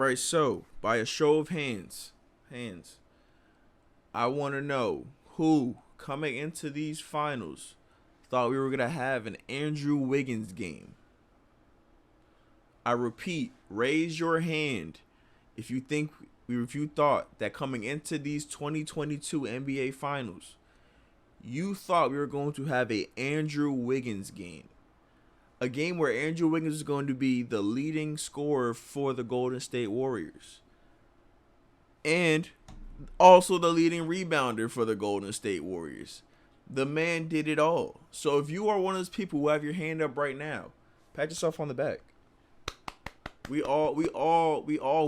Right, so by a show of hands, I want to know who coming into these finals thought we were gonna have an Andrew Wiggins game. I repeat, raise your hand if you thought that coming into these 2022 NBA finals, you thought we were going to have a Andrew Wiggins game. A game where Andrew Wiggins is going to be the leading scorer for the Golden State Warriors. And also the leading rebounder for the Golden State Warriors. The man did it all. So if you are one of those people who have your hand up right now, pat yourself on the back. We all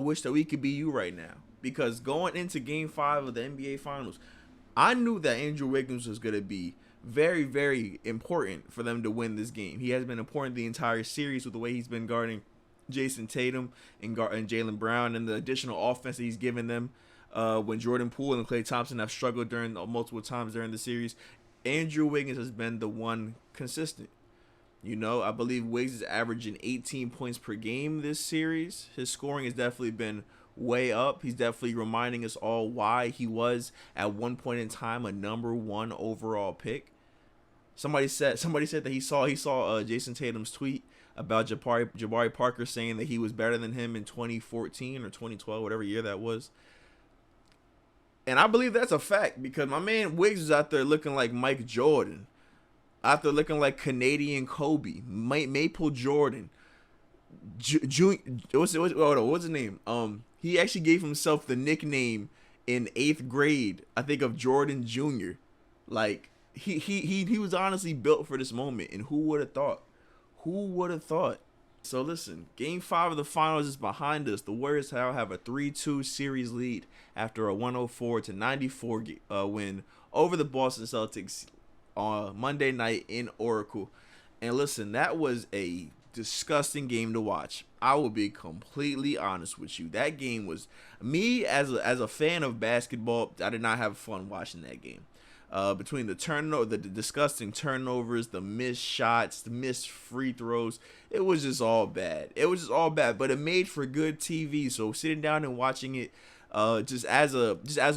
wish that we could be you right now. Because going into game 5 of the NBA finals, I knew that Andrew Wiggins was going to be very, very important for them to win this game. He has been important the entire series with the way he's been guarding Jason Tatum and Jaylen Brown and the additional offense that he's given them when Jordan Poole and Klay Thompson have struggled during multiple times during the series. Andrew Wiggins has been the one consistent. You know, I believe Wiggs is averaging 18 points per game this series. His scoring has definitely been way up. He's definitely reminding us all why he was at one point in time a number 1 overall pick. Somebody said that he saw Jason Tatum's tweet about Jabari Parker saying that he was better than him in 2014 or 2012, whatever year that was. And I believe that's a fact because my man Wiggs is out there looking like Mike Jordan, out there looking like Canadian Kobe, Maple Jordan. What's his name? He actually gave himself the nickname in 8th grade, I think, of Jordan Jr. Like he was honestly built for this moment, and who would have thought? Who would have thought? So listen, Game 5 of the finals is behind us. The Warriors now have a 3-2 series lead after a 104-94 win over the Boston Celtics on Monday night in Oracle. And listen, that was a disgusting game to watch. I will be completely honest with you. That game was, me as a fan of basketball, I did not have fun watching that game. Between the disgusting turnovers, the missed shots, the missed free throws, it was just all bad. But it made for good TV. So sitting down and watching it, just as a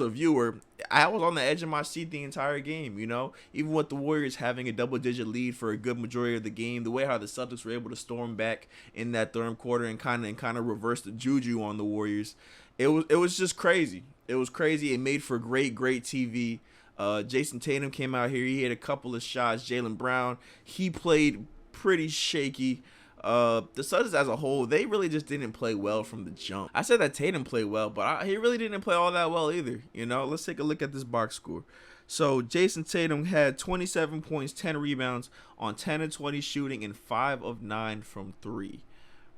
viewer, I was on the edge of my seat the entire game. You know, even with the Warriors having a double-digit lead for a good majority of the game, the way how the Celtics were able to storm back in that third quarter and kind of reverse the juju on the Warriors, it was just crazy. It was crazy. It made for great TV. Jason Tatum came out here. He hit a couple of shots. Jaylen Brown, he played pretty shaky. The Celtics as a whole, they really just didn't play well from the jump. I said that Tatum played well, but he really didn't play all that well either. You know, let's take a look at this box score. So Jason Tatum had 27 points, 10 rebounds on 10 of 20 shooting and 5 of 9 from 3.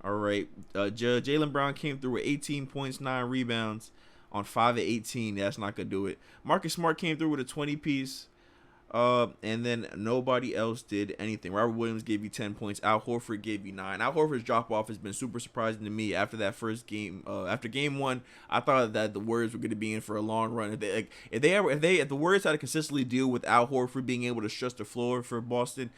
All right. Jaylen Brown came through with 18 points, 9 rebounds on 5 of 18. That's not going to do it. Marcus Smart came through with a 20-piece. And then nobody else did anything. Robert Williams gave you 10 points. Al Horford gave you 9. Al Horford's drop-off has been super surprising to me after that first game. After game 1, I thought that the Warriors were going to be in for a long run. If the Warriors had to consistently deal with Al Horford being able to stretch the floor for Boston,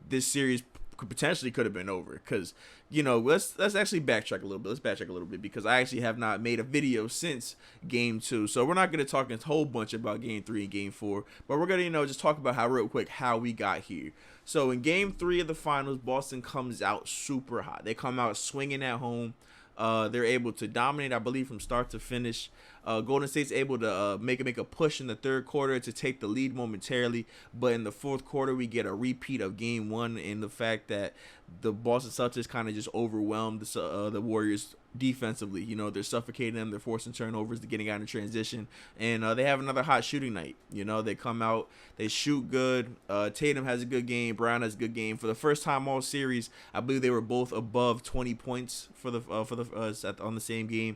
this series could have been over. Because, you know, let's actually backtrack a little bit. Because I actually have not made a video since game 2, so we're not going to talk a whole bunch about game 3 and game 4, but we're going to just talk about real quick how we got here. So in game 3 of the finals, Boston comes out super hot. They come out swinging at home. They're able to dominate, I believe, from start to finish. Golden State's able to make a push in the third quarter to take the lead momentarily, but in the fourth quarter we get a repeat of game 1 in the fact that the Boston Celtics kind of just overwhelmed the Warriors defensively. You know, they're suffocating them, they're forcing turnovers, they're getting out in transition, and they have another hot shooting night. You know, they come out, they shoot good. Tatum has a good game, Brown has a good game. For the first time all series, I believe they were both above 20 points on the same game.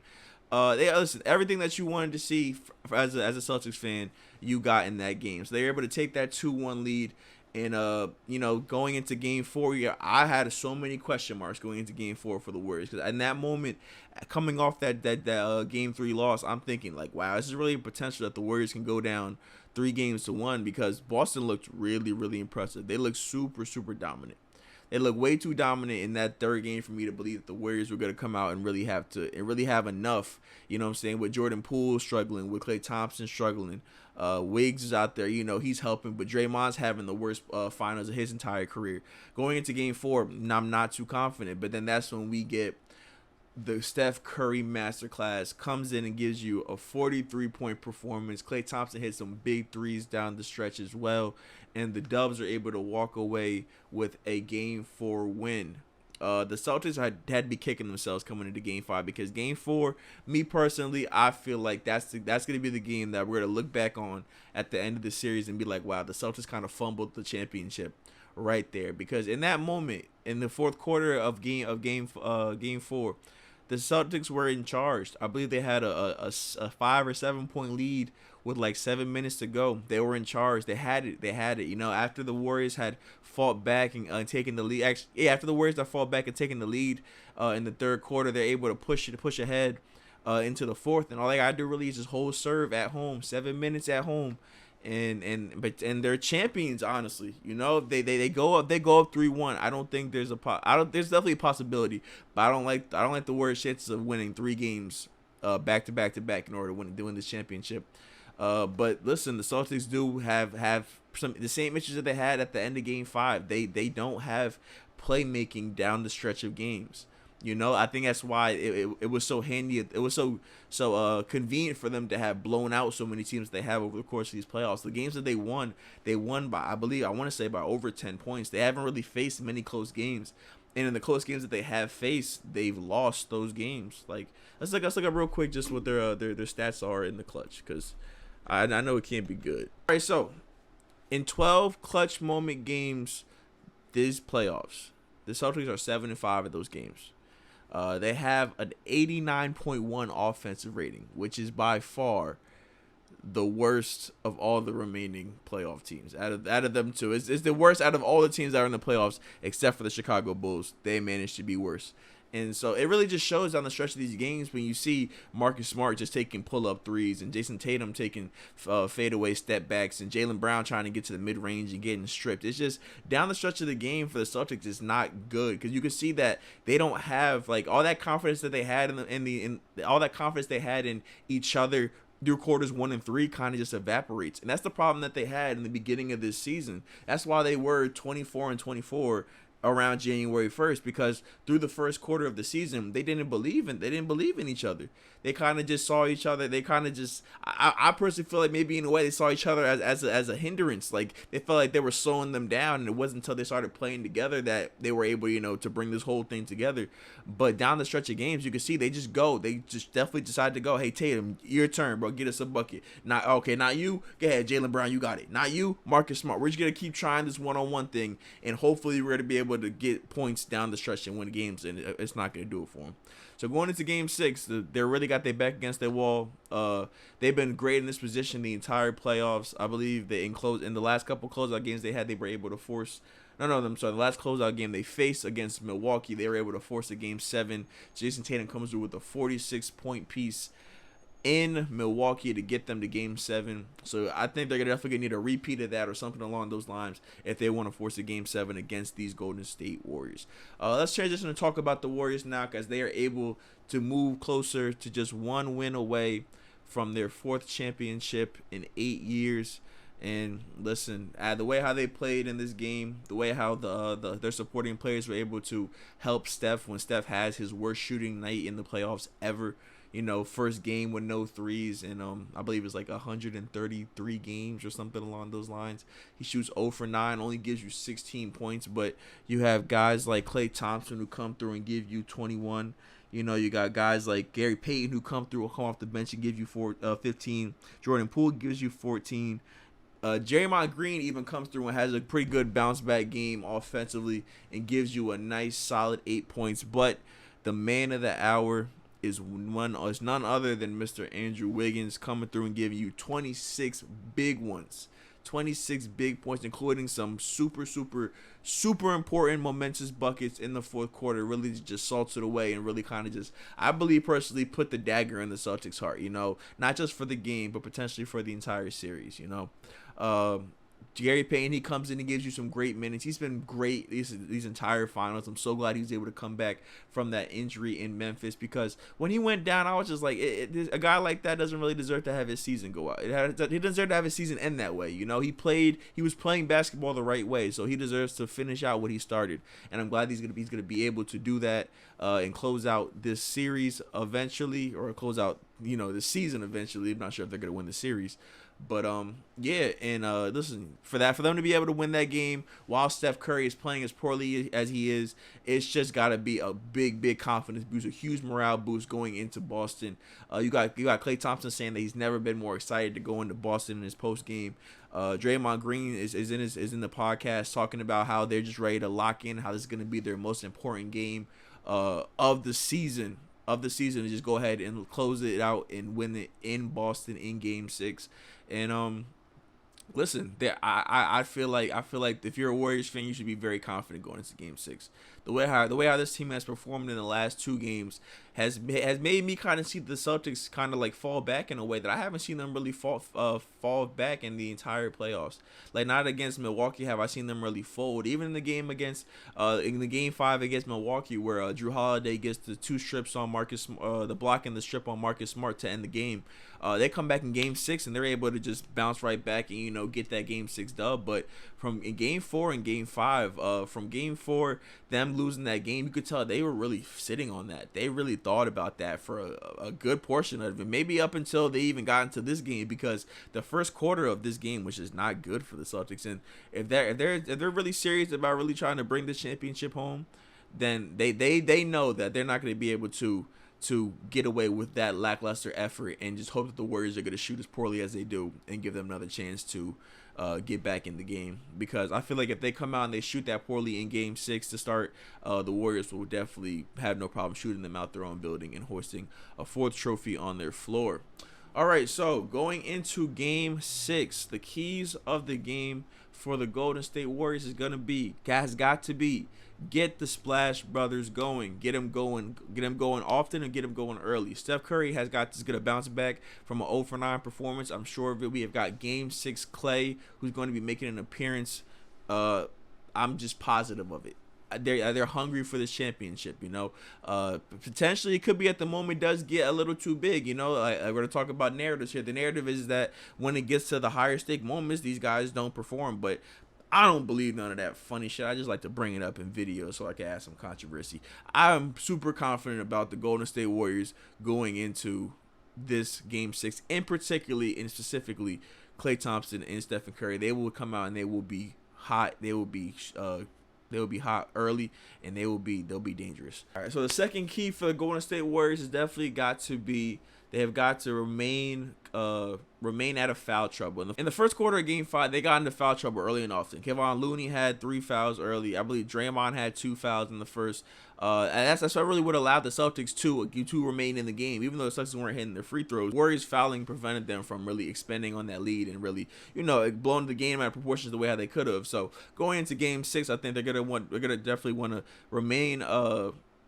Listen, everything that you wanted to see as a Celtics fan, you got in that game. So they're able to take that 2-1 lead. And, you know, going into game 4, I had so many question marks going into game 4 for the Warriors. Because in that moment, coming off that game 3 loss, I'm thinking, like, wow, this is really a potential that the Warriors can go down 3-1 because Boston looked really, really impressive. They looked super, super dominant. It looked way too dominant in that third game for me to believe that the Warriors were going to come out and really have enough. You know what I'm saying? With Jordan Poole struggling, with Klay Thompson struggling, Wiggs is out there. You know, he's helping, but Draymond's having the worst finals of his entire career. Going into Game 4, I'm not too confident. But then that's when we get the Steph Curry masterclass, comes in and gives you a 43-point performance. Klay Thompson hits some big threes down the stretch as well, and the Dubs are able to walk away with a Game 4 win. The Celtics had to be kicking themselves coming into Game 5, because Game 4, me personally, I feel like that's going to be the game that we're going to look back on at the end of the series and be like, wow, the Celtics kind of fumbled the championship right there. Because in that moment, in the fourth quarter of Game 4, the Celtics were in charge. I believe they had a 5 or 7 point lead with like 7 minutes to go. They were in charge. They had it. You know, after the Warriors had fought back and taken the lead. Actually, after the Warriors had fought back and taken the lead in the third quarter, they're able to push ahead into the fourth. And all they gotta do really is just hold serve at home. 7 minutes at home. And they're champions, honestly. You know, they go up 3-1. I don't think there's there's definitely a possibility, but I don't like the Warriors' chances of winning 3 games back to back in order to win this championship. But listen, the Celtics do have the same issues that they had at the end of Game 5. They don't have playmaking down the stretch of games. You know, I think that's why it was so handy. It was so convenient for them to have blown out so many teams they have over the course of these playoffs. The games that they won by, I want to say by over 10 points. They haven't really faced many close games. And in the close games that they have faced, they've lost those games. Like, let's look up real quick just what their stats are in the clutch, because I know it can't be good. All right, so in 12 clutch moment games these playoffs, the Celtics are 7-5 at those games. They have an 89.1 offensive rating, which is by far the worst of all the remaining playoff teams. Out of them two, it's the worst out of all the teams that are in the playoffs, except for the Chicago Bulls. They managed to be worse. And so it really just shows down the stretch of these games when you see Marcus Smart just taking pull-up threes and Jason Tatum taking fadeaway step backs and Jaylen Brown trying to get to the mid-range and getting stripped. It's just down the stretch of the game for the Celtics is not good, because you can see that they don't have like all that confidence that they had in all that confidence they had in each other through quarters 1 and 3 kind of just evaporates. And that's the problem that they had in the beginning of this season. That's why they were 24-24 around January 1st, because through the first quarter of the season, they didn't believe in each other. They kind of just saw each other. They kind of just, I personally feel like maybe in a way they saw each other as a hindrance. Like they felt like they were slowing them down, and it wasn't until they started playing together that they were able, to bring this whole thing together. But down the stretch of games, you can see they just definitely decide to go. Hey Tatum, your turn, bro. Get us a bucket. Not you. Go ahead, Jaylen Brown, you got it. Not you, Marcus Smart. We're just gonna keep trying this one-on-one thing, and hopefully we're gonna be able to get points down the stretch and win games, and it's not gonna do it for them. So going into Game 6, they really got their back against their wall. They've been great in this position the entire playoffs. I believe they in the last couple closeout games they had, they were able to force. The last closeout game they faced against Milwaukee, they were able to force a Game 7. Jason Tatum comes through with a 46-point piece in Milwaukee to get them to Game 7. So I think they're definitely going to need a repeat of that or something along those lines if they want to force a Game 7 against these Golden State Warriors. Let's transition and talk about the Warriors now, because they are able to move closer to just one win away from their 4th championship in 8 years. And listen, the way how they played in this game, the way how their supporting players were able to help Steph when Steph has his worst shooting night in the playoffs ever. First game with no threes, and I believe it's like 133 games or something along those lines. He shoots 0 for 9, only gives you 16 points, but you have guys like Klay Thompson who come through and give you 21. You got guys like Gary Payton who come off the bench and give you 15. Jordan Poole gives you 14. Draymond Green even comes through and has a pretty good bounce back game offensively and gives you a nice solid 8 points. But the man of the hour is none other than Mr. Andrew Wiggins, coming through and giving you 26 big ones. 26 big points, including some super important momentous buckets in the fourth quarter. Really just salts it away and really kind of just, I believe personally, put the dagger in the Celtics' heart, not just for the game, but potentially for the entire series, Gary Payton, he comes in and gives you some great minutes. He's been great these entire finals. I'm so glad he was able to come back from that injury in Memphis, because when he went down, I was just like, a guy like that doesn't really deserve to have his season go out. He doesn't deserve to have his season end that way. You know, he was playing basketball the right way, so he deserves to finish out what he started. And I'm glad he's gonna be able to do that and close out this series eventually, or close out the season eventually. I'm not sure if they're gonna win the series. But yeah, and listen, for them to be able to win that game while Steph Curry is playing as poorly as he is, it's just got to be a big confidence boost, a huge morale boost going into Boston. You got Klay Thompson saying that he's never been more excited to go into Boston in his post game. Draymond Green is in the podcast talking about how they're just ready to lock in, how this is going to be their most important game of the season. To just go ahead and close it out and win it in Boston in Game 6. And listen, I feel like if you're a Warriors fan, you should be very confident going into Game 6. The way how this team has performed in the last 2 games has made me kind of see the Celtics kind of like fall back in a way that I haven't seen them really fall back in the entire playoffs. Like, not against Milwaukee have I seen them really fold. Even in the game against in the Game 5 against Milwaukee, where Drew Holiday gets the 2 strips on the block and the strip on Marcus Smart to end the game. They come back in Game 6 and they're able to just bounce right back and get that Game 6 dub. But in Game 4 and Game 5, from Game 4, them losing that game, you could tell they were really sitting on that. They really thought about that for a good portion of it, maybe up until they even got into this game, because the first quarter of this game was just not good for the Celtics. And if they're really serious about really trying to bring the championship home, then they know that they're not going to be able to get away with that lackluster effort and just hope that the Warriors are going to shoot as poorly as they do and give them another chance to get back in the game. Because I feel like if they come out and they shoot that poorly in Game 6 to start, the Warriors will definitely have no problem shooting them out their own building and hoisting a 4th trophy on their floor. All right, so going into Game 6, the keys of the game for the Golden State Warriors has got to be get the Splash Brothers going. Get them going often and get them going early. Steph Curry has got to get a bounce back from an 0 for 9 performance. I'm sure of it. We have got Game 6 Klay, who's going to be making an appearance. I'm just positive of it. They're hungry for this championship, potentially it could be at the moment does get a little too big, we're going to talk about narratives here. The narrative is that when it gets to the higher stake moments, these guys don't perform, but I don't believe none of that funny shit. I just like to bring it up in video so I can add some controversy. I'm super confident about the Golden State Warriors going into this Game 6, and specifically Klay Thompson and Stephen Curry. They will come out and they will be hot. They will be hot early, and they'll be dangerous. All right, so the second key for the Golden State Warriors has definitely got to be they have got to remain out of foul trouble. In the first quarter of Game 5, they got into foul trouble early and often. Kevon Looney had 3 fouls early. I believe Draymond had 2 fouls in the first. And that's what really would allow the Celtics to remain in the game, even though the Celtics weren't hitting their free throws. Warriors fouling prevented them from really expanding on that lead and really, blowing the game out of proportions the way how they could have. So going into Game 6, I think they're gonna definitely want to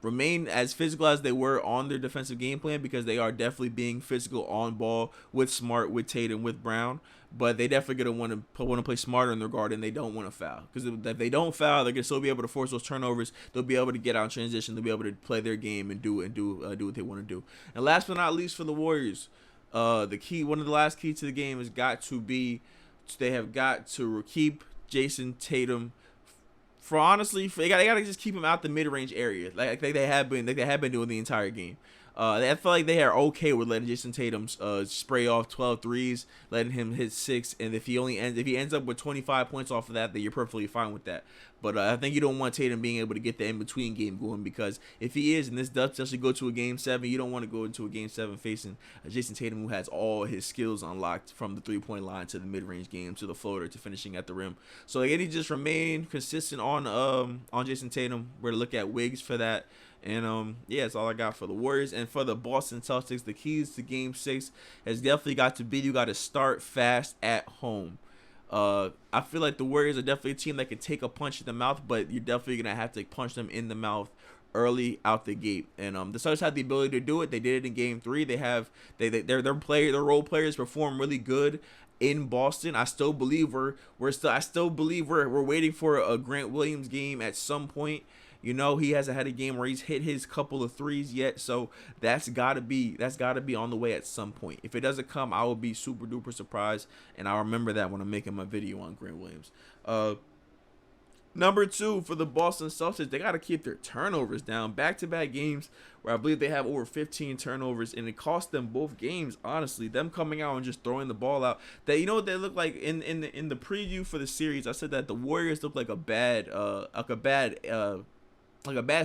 remain as physical as they were on their defensive game plan, because they are definitely being physical on ball with Smart, with Tatum, with Brown. But they definitely gonna want to play smarter in their guard, and they don't want to foul, because if they don't foul, they're gonna still be able to force those turnovers. They'll be able to get out in transition. They'll be able to play their game and do what they want to do. And last but not least for the Warriors, one of the last keys to the game has got to be they have got to keep Jason Tatum. They gotta just keep him out the mid-range area, like they have been doing the entire game. I feel like they are okay with letting Jason Tatum spray off 12 threes, letting him hit 6, and if he ends up with 25 points off of that, then you're perfectly fine with that. But I think you don't want Tatum being able to get the in-between game going, because if he is, and this does actually go to a Game 7, you don't want to go into a Game 7 facing Jason Tatum, who has all his skills unlocked from the three-point line to the mid-range game to the floater to finishing at the rim. So they need to just remain consistent on Jason Tatum. We're to look at Wiggs for that. And that's all I got for the Warriors. And for the Boston Celtics, the keys to Game 6 has definitely got to be you got to start fast at home. I feel like the Warriors are definitely a team that can take a punch in the mouth, but you're definitely gonna have to punch them in the mouth early out the gate. And the Celtics have the ability to do it. They did it in Game 3. Their role players perform really good in Boston. I still believe I still believe we're waiting for a Grant Williams game at some point. You know, he hasn't had a game where he's hit his couple of threes yet, so that's gotta be on the way at some point. If it doesn't come, I will be super duper surprised, and I'll remember that when I'm making my video on Grant Williams. Number 2 for the Boston Celtics, they got to keep their turnovers down. Back-to-back games where I believe they have over 15 turnovers, and it cost them both games. Honestly, them coming out and just throwing the ball out. That, you know what they look like in the preview for the series. I said that the Warriors look like a bad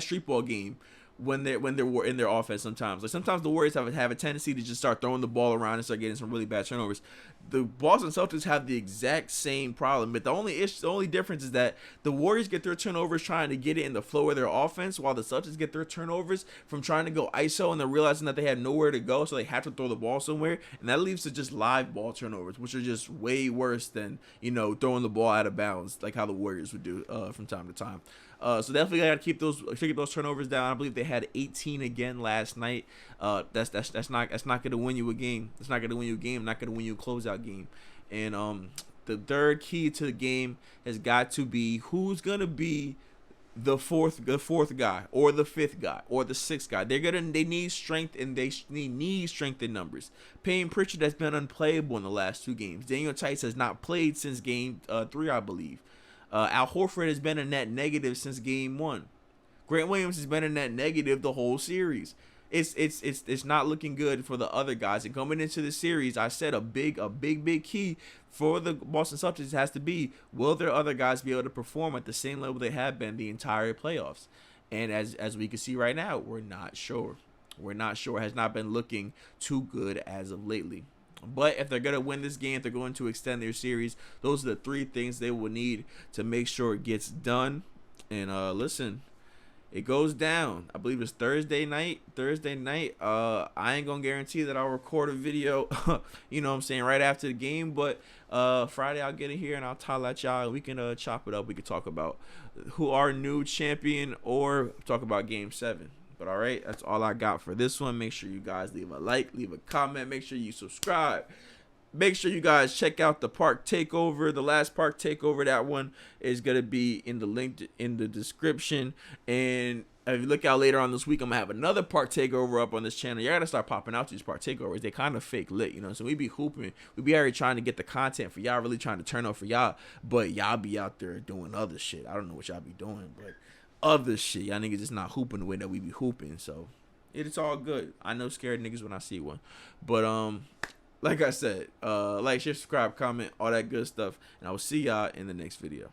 street ball game when they're in their offense sometimes. Like sometimes the Warriors have a tendency to just start throwing the ball around and start getting some really bad turnovers. The Boston Celtics have the exact same problem, but the only difference is that the Warriors get their turnovers trying to get it in the flow of their offense, while the Celtics get their turnovers from trying to go ISO and they're realizing that they have nowhere to go, so they have to throw the ball somewhere, and that leads to just live ball turnovers, which are just way worse than, you know, throwing the ball out of bounds like how the Warriors would do from time to time. So definitely got to keep those turnovers down. I believe they had 18 again last night. That's not going to win you a game. It's not going to win you a game. Not going to win you a closeout game. And the third key to the game has got to be who's going to be the fourth guy or the fifth guy or the sixth guy. They need strength, and they need strength in numbers. Payne Pritchard has been unplayable in the last 2 games. Daniel Tice has not played since game 3, I believe. Al Horford has been a net negative since game 1. Grant Williams has been a net negative the whole series. It's not looking good for the other guys. And coming into the series, I said a big key for the Boston Celtics has to be, will their other guys be able to perform at the same level they have been the entire playoffs? And as we can see right now, we're not sure. It has not been looking too good as of lately. But if they're going to win this game, if they're going to extend their series, those are the 3 things they will need to make sure it gets done. And listen, it goes down. I believe it's Thursday night. I ain't going to guarantee that I'll record a video, you know what I'm saying, right after the game. But Friday I'll get in here and I'll holler at y'all. We can chop it up. We can talk about who our new champion or talk about Game 7. But all right, that's all I got for this one. Make sure you guys leave a like, leave a comment. Make sure you subscribe. Make sure you guys check out the Park Takeover. The last Park Takeover, that one is going to be in the link in the description. And if you look out later on this week, I'm going to have another Park Takeover up on this channel. You got to start popping out these Park Takeovers. They kind of fake lit, you know. So we be hooping. We be already trying to get the content for y'all, really trying to turn up for y'all. But y'all be out there doing other shit. I don't know what y'all be doing, but other shit. Y'all niggas just not hooping the way that we be hooping. So it's all good. I know scared niggas when I see one. But like I said, like, share, subscribe, comment, all that good stuff. And I will see y'all in the next video.